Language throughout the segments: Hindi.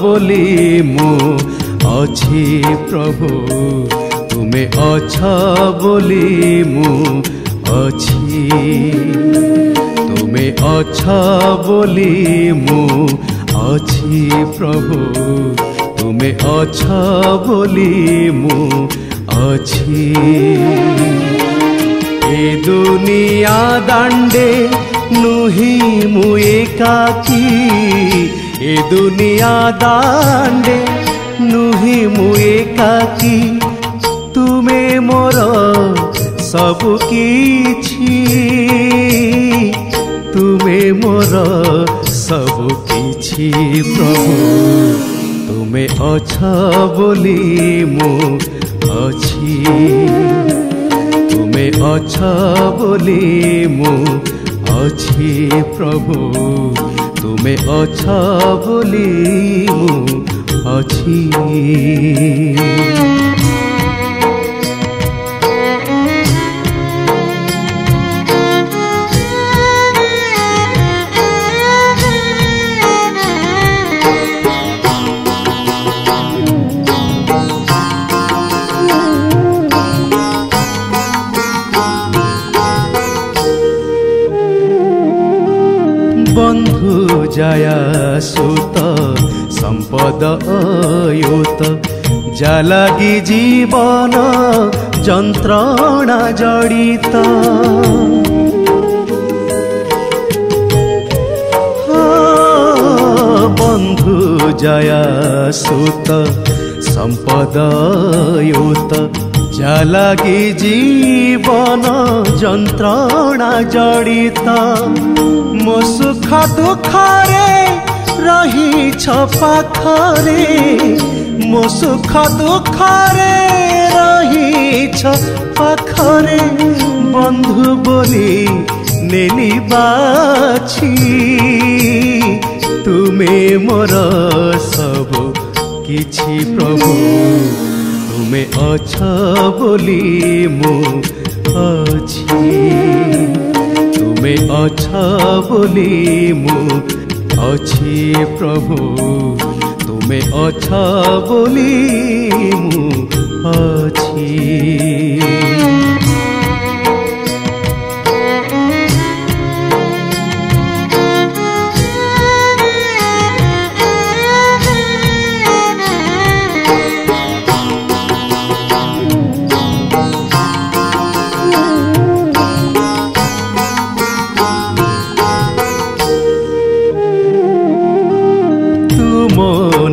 बोली मु अछि प्रभु तुमे अच्छा बोली मु अछि तुमे अच्छा बोली मु अछि प्रभु तुमे अच्छा बोली मु अछि ए दुनिया दांडे नुही मु एकाकी ए दुनिया दांडे नुही मु एकाकी तुमे मोर सब किछि तुमे मोर सब किछि प्रभु तुमे अच्छा बोली मु अछि तुमे अच्छा बोली मु अछि प्रभु तुमे अच्छा बोली मु अछि बंधु जाया सुत संपद अयुत जालागी जीवन जंत्रणा जड़ित बंधु जाया सुत संपद अयुत जालागी जीवन जंत्रणा जड़ित मो सुख दुखरे रही पाखरे मो सुख दुखरे रही पाखरे बंधु बोली नेली बाछी तुमे मोर सब किछि प्रभु तुमे अच्छा बोली मु अछि तुमे अच्छा बोली मु अछि प्रभु तुमे अच्छा बोली मु अछि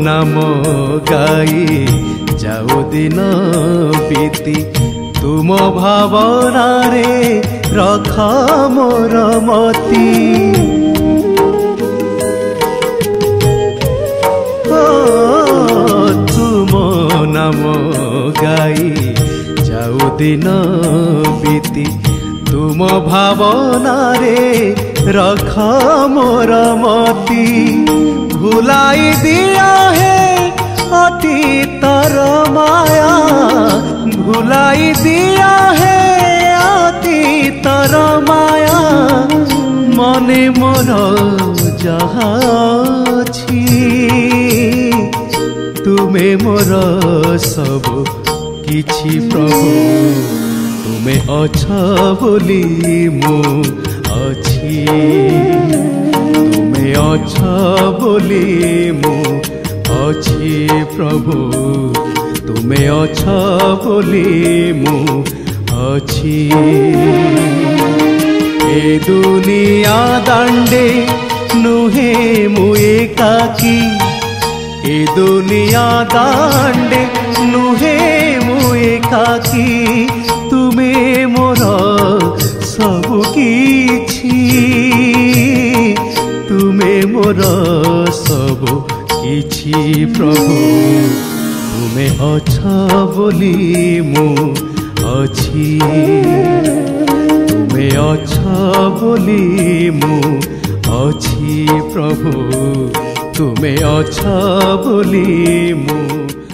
नाम गाई जाऊ दिन बीती तुम भावना रे रख मोर मती तुम नाम गाई जाऊ दिन बीती तुम भावना रे रख मोर मती भुलाई दिया है अतीतर माया भुलाई दिया है अतीतर माया मने मोर जहा छी तुमे मोर सब किछि प्रभु तुमे अच्छा बोली मु अछि तुमे अच्छा बोली मु अछि प्रभु तुमे अच्छा बोली मु अछि ए दुनिया दांडे नुहे मु एकाकी ए दुनिया दांडे नुहे मु एकाकी तुमे मोर सब किछि तुमे मोर सब किछि प्रभु तुमे अच्छा बोली मु अछि तुमे अच्छा बोली मु अछि प्रभु तुमे अच्छा बोली मु